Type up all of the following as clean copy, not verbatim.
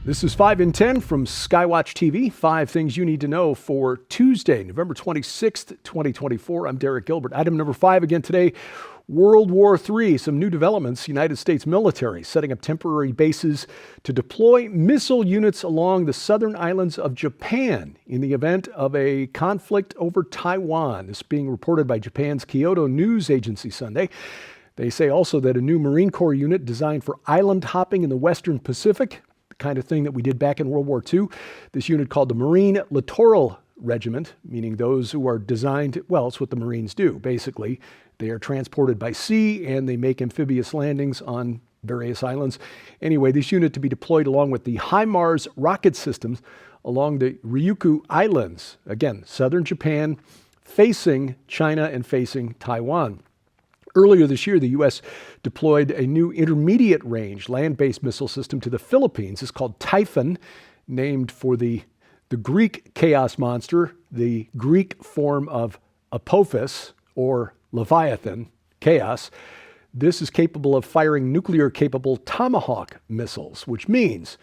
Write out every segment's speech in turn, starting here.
This is 5 in 10 from Skywatch TV. 5 things you need to know for Tuesday, November 26th, 2024. I'm Derek Gilbert. Item number 5 again today, World War III. Some new developments. United States military setting up temporary bases to deploy missile units along the southern islands of Japan in the event of a conflict over Taiwan. This being reported by Japan's Kyodo News Agency Sunday. They say also that a new Marine Corps unit designed for island hopping in the Western Pacific, kind of thing that we did back in World War II. This unit called the Marine Littoral Regiment, meaning those who are designed, well, it's what the Marines do, basically. They are transported by sea and they make amphibious landings on various islands. Anyway, this unit to be deployed along with the HIMARS rocket systems along the Ryukyu Islands. Again, southern Japan, facing China and facing Taiwan. Earlier this year, the U.S. deployed a new intermediate range land-based missile system to the Philippines. It's called Typhon, named for the Greek chaos monster, the Greek form of Apophis, or Leviathan, chaos. This is capable of firing nuclear-capable Tomahawk missiles, which means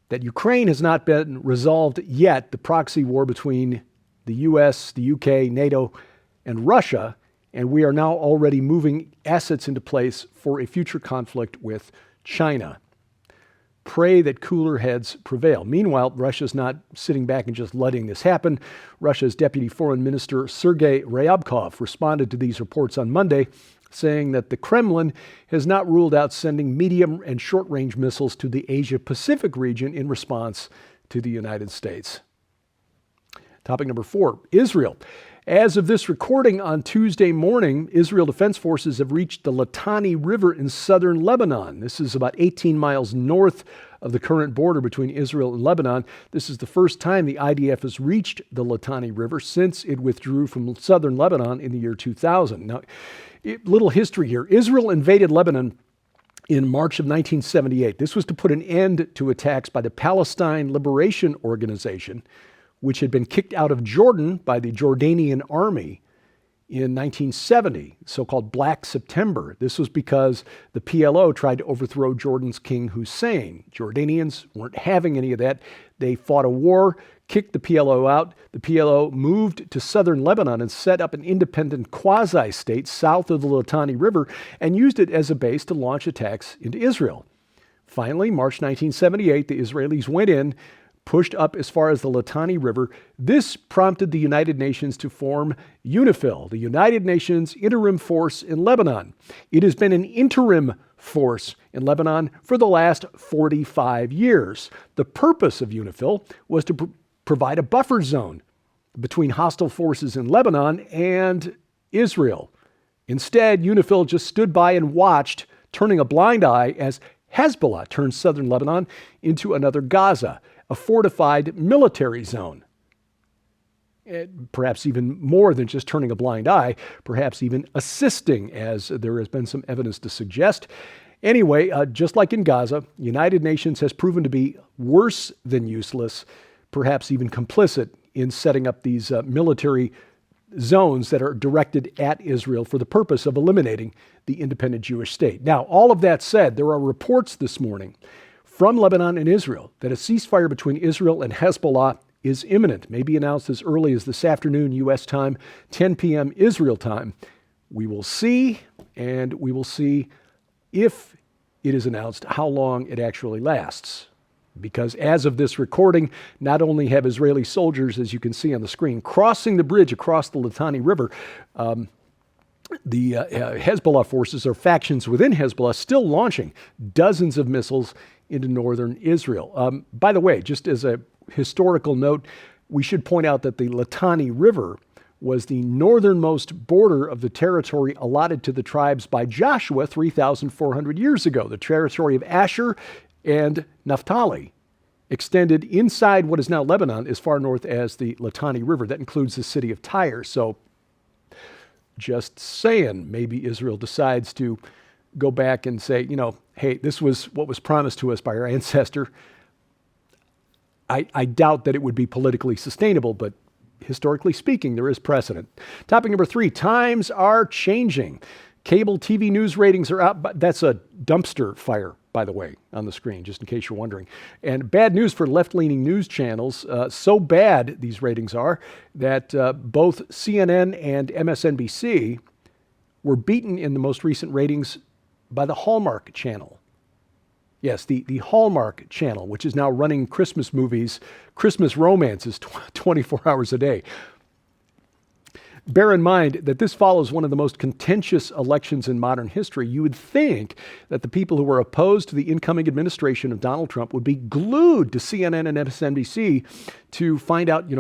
that Ukraine has not been resolved yet. The proxy war between the U.S., the U.K., NATO, and Russia, and we are now already moving assets into place for a future conflict with China. Pray that cooler heads prevail. Meanwhile, Russia's not sitting back and just letting this happen. Russia's Deputy Foreign Minister Sergei Ryabkov responded to these reports on Monday, saying that the Kremlin has not ruled out sending medium and short-range missiles to the Asia-Pacific region in response to the United States. Topic number 4, Israel. As of this recording on Tuesday morning, Israel Defense Forces have reached the Litani River in southern Lebanon. This is about 18 miles north of the current border between Israel and Lebanon. This is the first time the IDF has reached the Litani River since it withdrew from southern Lebanon in the year 2000. Now, little history here. Israel invaded Lebanon in March of 1978. This was to put an end to attacks by the Palestine Liberation Organization, which had been kicked out of Jordan by the Jordanian army in 1970, so-called Black September. This was because the PLO tried to overthrow Jordan's King Hussein. Jordanians weren't having any of that. They fought a war, kicked the PLO out. The PLO moved to southern Lebanon and set up an independent quasi-state south of the Litani River and used it as a base to launch attacks into Israel. Finally, March 1978, the Israelis went in, pushed up as far as the Litani River. This prompted the United Nations to form UNIFIL, the United Nations Interim Force in Lebanon. It has been an interim force in Lebanon for the last 45 years. The purpose of UNIFIL was to provide a buffer zone between hostile forces in Lebanon and Israel. Instead, UNIFIL just stood by and watched, turning a blind eye as Hezbollah turned southern Lebanon into another Gaza, a fortified military zone. Perhaps even more than just turning a blind eye, perhaps even assisting, as there has been some evidence to suggest. Anyway, just like in Gaza, United Nations has proven to be worse than useless, perhaps even complicit in setting up these military zones that are directed at Israel for the purpose of eliminating the independent Jewish state. Now, all of that said, there are reports this morning from Lebanon and Israel that a ceasefire between Israel and Hezbollah is imminent, may be announced as early as this afternoon, U.S. time, 10 p.m. Israel time. We will see, and we will see if it is announced how long it actually lasts. Because as of this recording, not only have Israeli soldiers, as you can see on the screen, crossing the bridge across the Litani River, the Hezbollah forces or factions within Hezbollah still launching dozens of missiles into northern Israel. By the way, just as a historical note, we should point out that the Litani River was the northernmost border of the territory allotted to the tribes by Joshua 3,400 years ago. The territory of Asher and Naphtali extended inside what is now Lebanon as far north as the Litani River. That includes the city of Tyre. So just saying, maybe Israel decides to go back and say, hey, this was what was promised to us by our ancestor. I doubt that it would be politically sustainable, but historically speaking, there is precedent. Topic number 3, times are changing. Cable TV news ratings are out. That's a dumpster fire, by the way, on the screen, just in case you're wondering. And bad news for left-leaning news channels. So bad these ratings are that both CNN and MSNBC were beaten in the most recent ratings by the Hallmark Channel. Yes, the Hallmark Channel, which is now running Christmas movies, Christmas romances 24 hours a day. Bear in mind that this follows one of the most contentious elections in modern history. You would think that the people who were opposed to the incoming administration of Donald Trump would be glued to CNN and MSNBC to find out,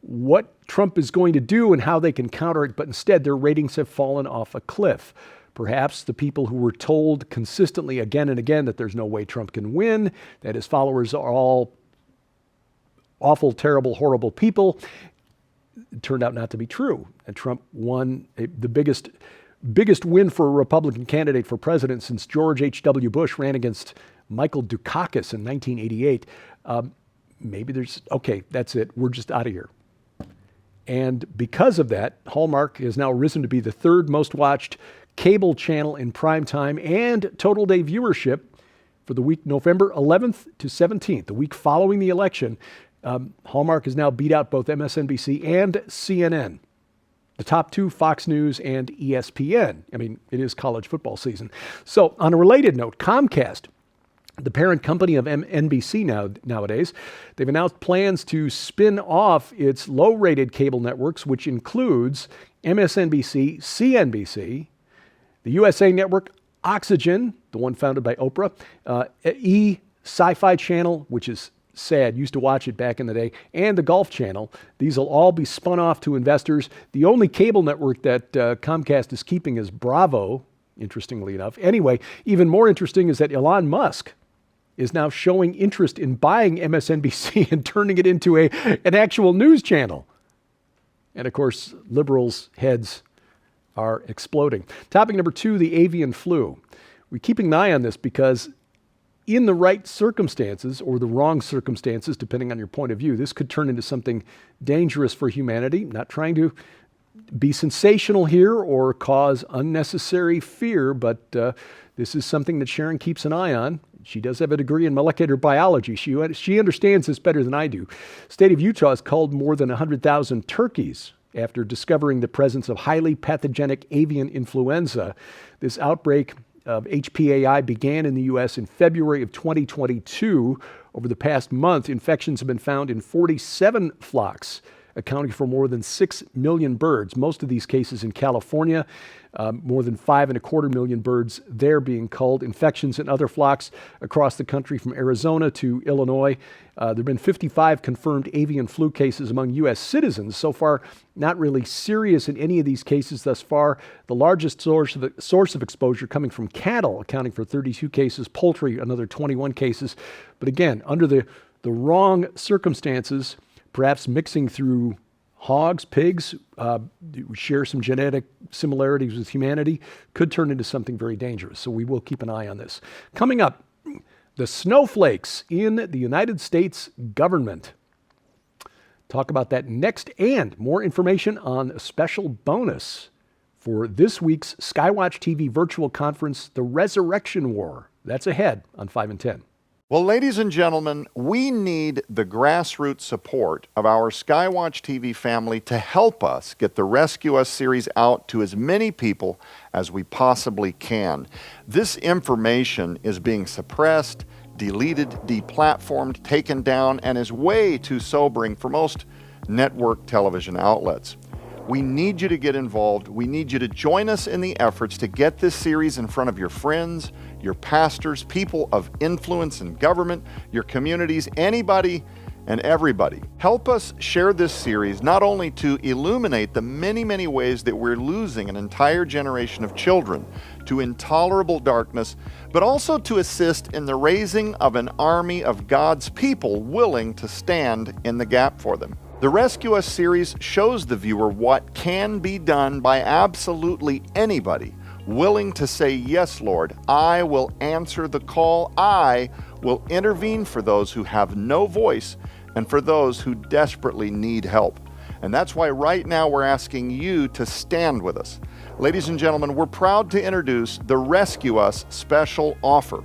what Trump is going to do and how they can counter it, but instead their ratings have fallen off a cliff. Perhaps the people who were told consistently again and again that there's no way Trump can win, that his followers are all awful, terrible, horrible people, it turned out not to be true. And Trump won the biggest win for a Republican candidate for president since George H.W. Bush ran against Michael Dukakis in 1988. Okay, that's it. We're just out of here. And because of that, Hallmark has now risen to be the third most watched cable channel in prime time and total day viewership for the week November 11th to 17th, the week following the election. Hallmark has now beat out both MSNBC and CNN. The top two, Fox News and ESPN. It is college football season. So on a related note, Comcast, the parent company of NBC nowadays, they've announced plans to spin off its low-rated cable networks, which includes MSNBC, CNBC, the USA Network, Oxygen, the one founded by Oprah, Sci-Fi Channel, which is sad, used to watch it back in the day, and the Golf Channel. These will all be spun off to investors. The only cable network that Comcast is keeping is Bravo, interestingly enough. Anyway, even more interesting is that Elon Musk is now showing interest in buying MSNBC and turning it into an actual news channel. And of course, liberals' heads are exploding. Topic number 2, the avian flu. We're keeping an eye on this because in the right circumstances or the wrong circumstances, depending on your point of view, this could turn into something dangerous for humanity. Not trying to be sensational here or cause unnecessary fear, but this is something that Sharon keeps an eye on. She does have a degree in molecular biology. She understands this better than I do. State of Utah has culled more than 100,000 turkeys after discovering the presence of highly pathogenic avian influenza. This outbreak of HPAI began in the U.S. in February of 2022. Over the past month, infections have been found in 47 flocks, accounting for more than 6 million birds. Most of these cases in California, more than 5.25 million birds there being culled. Infections in other flocks across the country from Arizona to Illinois. There have been 55 confirmed avian flu cases among U.S. citizens. So far, not really serious in any of these cases thus far. The largest source of exposure coming from cattle, accounting for 32 cases, poultry, another 21 cases. But again, under the wrong circumstances, perhaps mixing through hogs, pigs, share some genetic similarities with humanity, could turn into something very dangerous. So we will keep an eye on this. Coming up, the snowflakes in the United States government. Talk about that next, and more information on a special bonus for this week's Skywatch TV virtual conference, The Resurrection War. That's ahead on 5 and 10. Well, ladies and gentlemen, we need the grassroots support of our Skywatch TV family to help us get the Rescue Us series out to as many people as we possibly can. This information is being suppressed, deleted, deplatformed, taken down, and is way too sobering for most network television outlets. We need you to get involved. We need you to join us in the efforts to get this series in front of your friends, your pastors, people of influence in government, your communities, anybody and everybody. Help us share this series not only to illuminate the many, many ways that we're losing an entire generation of children to intolerable darkness, but also to assist in the raising of an army of God's people willing to stand in the gap for them. The Rescue Us series shows the viewer what can be done by absolutely anybody willing to say, yes, Lord, I will answer the call. I will intervene for those who have no voice and for those who desperately need help. And that's why right now we're asking you to stand with us. Ladies and gentlemen, we're proud to introduce the Rescue Us special offer.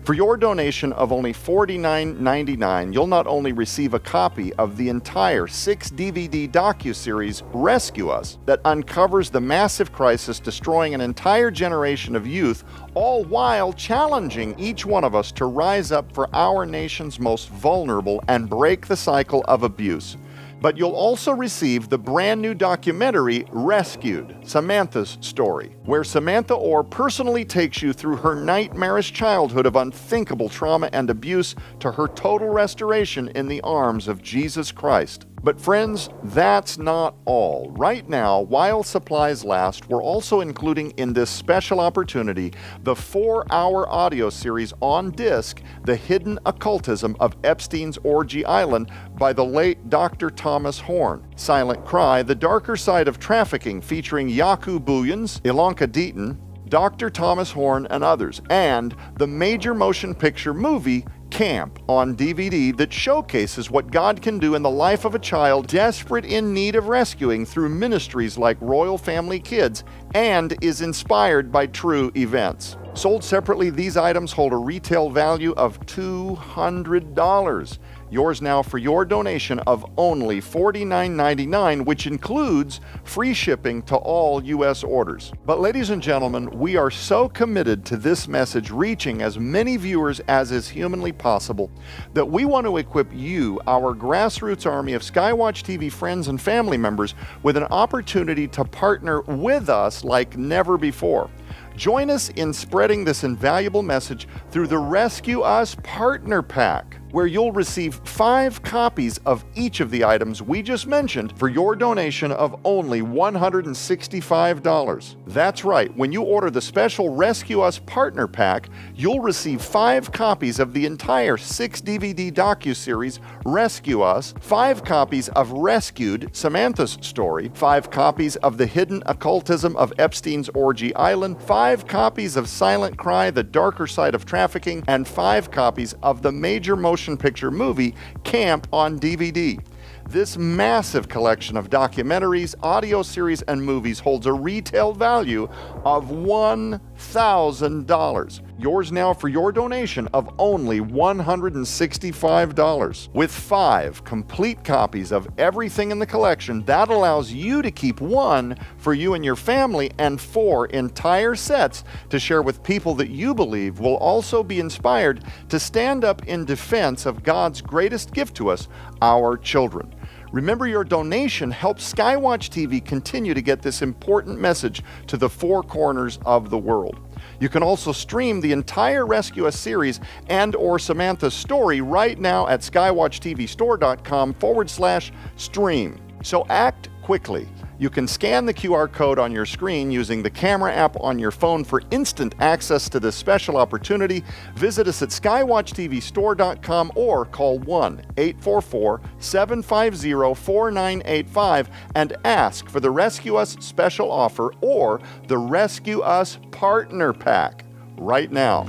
For your donation of only $49.99, you'll not only receive a copy of the entire 6-DVD docuseries Rescue Us that uncovers the massive crisis destroying an entire generation of youth, all while challenging each one of us to rise up for our nation's most vulnerable and break the cycle of abuse. But you'll also receive the brand new documentary, Rescued, Samantha's Story, where Samantha Orr personally takes you through her nightmarish childhood of unthinkable trauma and abuse to her total restoration in the arms of Jesus Christ. But friends, that's not all. Right now, while supplies last, we're also including in this special opportunity the 4-hour audio series on disc, The Hidden Occultism of Epstein's Orgy Island by the late Dr. Thomas Horn. Silent Cry, The Darker Side of Trafficking, featuring Yaku Bouillons, Ilanka Deaton, Dr. Thomas Horn, and others. And the major motion picture movie, Camp, on DVD that showcases what God can do in the life of a child desperate in need of rescuing through ministries like Royal Family Kids and is inspired by true events. Sold separately, these items hold a retail value of $200. Yours now for your donation of only $49.99, which includes free shipping to all U.S. orders. But ladies and gentlemen, we are so committed to this message reaching as many viewers as is humanly possible that we want to equip you, our grassroots army of Skywatch TV friends and family members, with an opportunity to partner with us like never before. Join us in spreading this invaluable message through the Rescue Us Partner Pack, where you'll receive 5 copies of each of the items we just mentioned for your donation of only $165. That's right, when you order the special Rescue Us Partner Pack, you'll receive 5 copies of the entire 6-DVD docuseries Rescue Us, 5 copies of Rescued, Samantha's Story, 5 copies of The Hidden Occultism of Epstein's Orgy Island, 5 copies of Silent Cry, The Darker Side of Trafficking, and 5 copies of the major motion picture movie Camp on DVD. This massive collection of documentaries, audio series, and movies holds a retail value of $1,000. Yours now for your donation of only $165. With 5 complete copies of everything in the collection, that allows you to keep 1 for you and your family and 4 entire sets to share with people that you believe will also be inspired to stand up in defense of God's greatest gift to us, our children. Remember, your donation helps Skywatch TV continue to get this important message to the 4 corners of the world. You can also stream the entire Rescue Us series and or Samantha's Story right now at skywatchtvstore.com/stream. So act quickly. You can scan the QR code on your screen using the camera app on your phone for instant access to this special opportunity. Visit us at skywatchtvstore.com or call 1-844-750-4985 and ask for the Rescue Us special offer or the Rescue Us Partner Pack right now.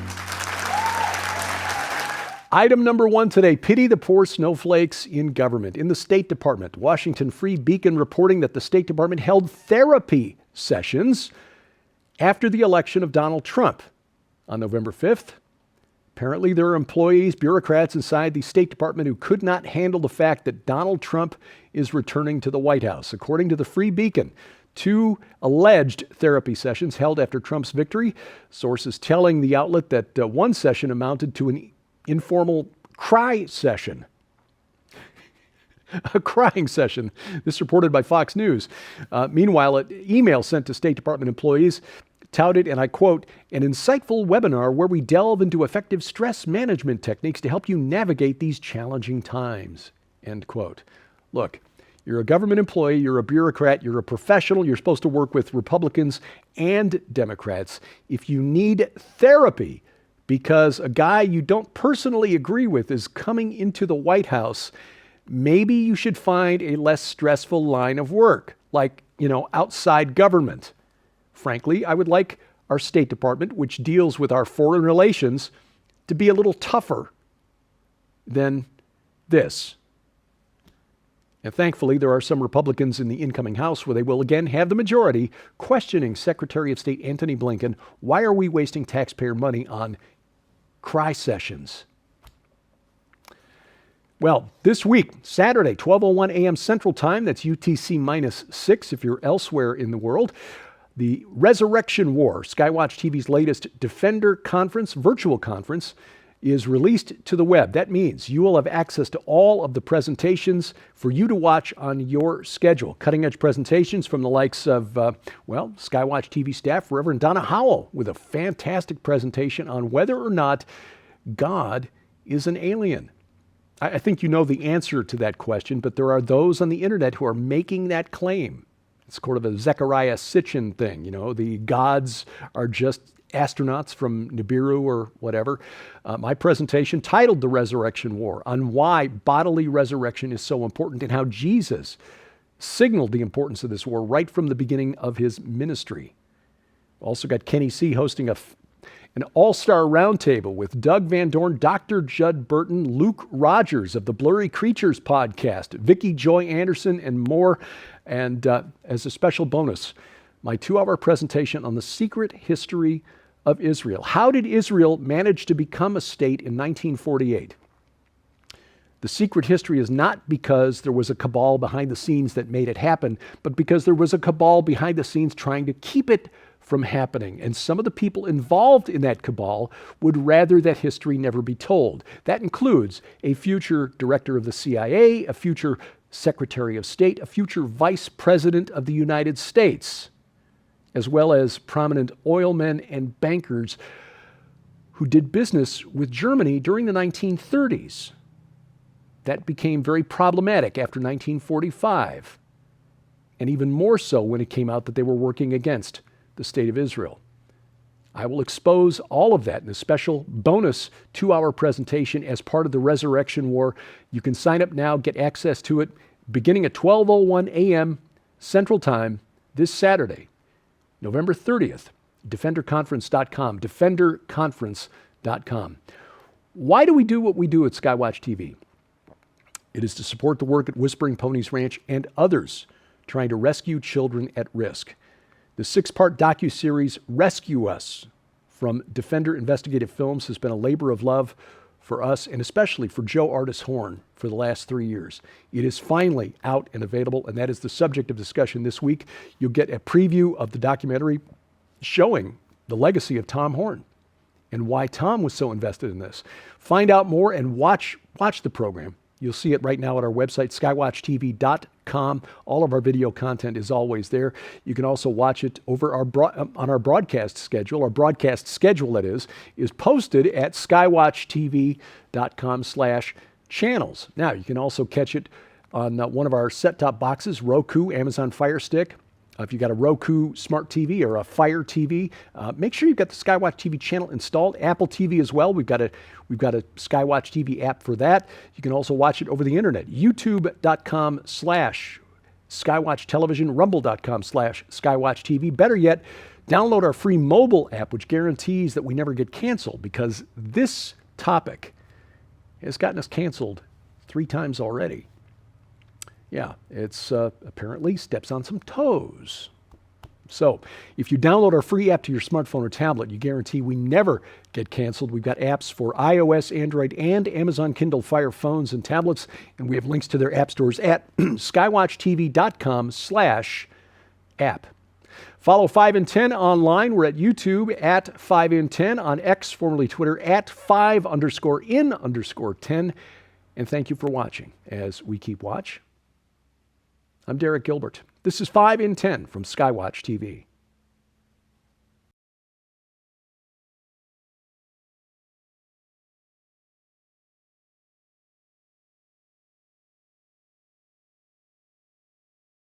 Item number 1 today, pity the poor snowflakes in government. In the State Department, Washington Free Beacon reporting that the State Department held therapy sessions after the election of Donald Trump on November 5th. Apparently there are employees, bureaucrats inside the State Department who could not handle the fact that Donald Trump is returning to the White House. According to the Free Beacon, 2 alleged therapy sessions held after Trump's victory. Sources telling the outlet that one session amounted to an informal cry session. A crying session. This reported by Fox News. Meanwhile, an email sent to State Department employees touted, and I quote, an insightful webinar where we delve into effective stress management techniques to help you navigate these challenging times, end quote. Look, you're a government employee, you're a bureaucrat, you're a professional, you're supposed to work with Republicans and Democrats. If you need therapy because a guy you don't personally agree with is coming into the White House, maybe you should find a less stressful line of work, like, outside government. Frankly, I would like our State Department, which deals with our foreign relations, to be a little tougher than this. And thankfully, there are some Republicans in the incoming House where they will again have the majority questioning Secretary of State Antony Blinken. Why are we wasting taxpayer money on cry sessions. Well, this week, Saturday, 12:01 a.m. Central Time, that's UTC -6 if you're elsewhere in the world, the Resurrection War, Skywatch TV's latest Defender conference, virtual conference, is released to the web. That means you will have access to all of the presentations for you to watch on your schedule. Cutting-edge presentations from the likes of, Skywatch TV staff, Reverend Donna Howell, with a fantastic presentation on whether or not God is an alien. I think you know the answer to that question, but there are those on the internet who are making that claim. It's sort of a Zecharia Sitchin thing, the gods are just astronauts from Nibiru or whatever. My presentation titled The Resurrection War, on why bodily resurrection is so important and how Jesus signaled the importance of this war right from the beginning of his ministry. Also got Kenny C. hosting an all-star roundtable with Doug Van Dorn, Dr. Judd Burton, Luke Rogers of the Blurry Creatures podcast, Vicki Joy Anderson, and more. And as a special bonus, my 2-hour presentation on the secret history of Israel. How did Israel manage to become a state in 1948? The secret history is not because there was a cabal behind the scenes that made it happen, but because there was a cabal behind the scenes trying to keep it from happening. And some of the people involved in that cabal would rather that history never be told. That includes a future director of the CIA, a future Secretary of State, a future Vice President of the United States, as well as prominent oil men and bankers who did business with Germany during the 1930s. That became very problematic after 1945, and even more so when it came out that they were working against the State of Israel. I will expose all of that in a special bonus 2-hour presentation as part of the Resurrection War. You can sign up now, get access to it, beginning at 12:01 a.m. Central Time this Saturday, November 30th, defenderconference.com, defenderconference.com. Why do we do what we do at Skywatch TV? It is to support the work at Whispering Ponies Ranch and others trying to rescue children at risk. The 6-part docuseries Rescue Us from Defender Investigative Films has been a labor of love for us and especially for Joe Artis Horn for the last 3 years. It is finally out and available, and that is the subject of discussion this week. You'll get a preview of the documentary showing the legacy of Tom Horn and why Tom was so invested in this. Find out more and watch the program. You'll see it right now at our website, skywatchtv.com. All of our video content is always there. You can also watch it over on our broadcast schedule. Our broadcast schedule, that is posted at skywatchtv.com/channels. Now, you can also catch it on one of our set-top boxes, Roku, Amazon Fire Stick. If you got a Roku Smart TV or a Fire TV, make sure you've got the Skywatch TV channel installed. Apple TV as well. We've got a Skywatch TV app for that. You can also watch it over the internet. YouTube.com/Skywatch Television, Rumble.com/Skywatch TV. Better yet, download our free mobile app, which guarantees that we never get canceled, because this topic has gotten us canceled 3 times already. Yeah, it's apparently steps on some toes. So if you download our free app to your smartphone or tablet, you guarantee we never get canceled. We've got apps for iOS, Android, and Amazon Kindle Fire phones and tablets, and we have links to their app stores at skywatchtv.com/app. Follow 5 in 10 online. We're at YouTube at 5 in 10, on X, formerly Twitter, at 5_in_10. And thank you for watching. As we keep watch, I'm Derek Gilbert. This is 5 in 10 from Skywatch TV.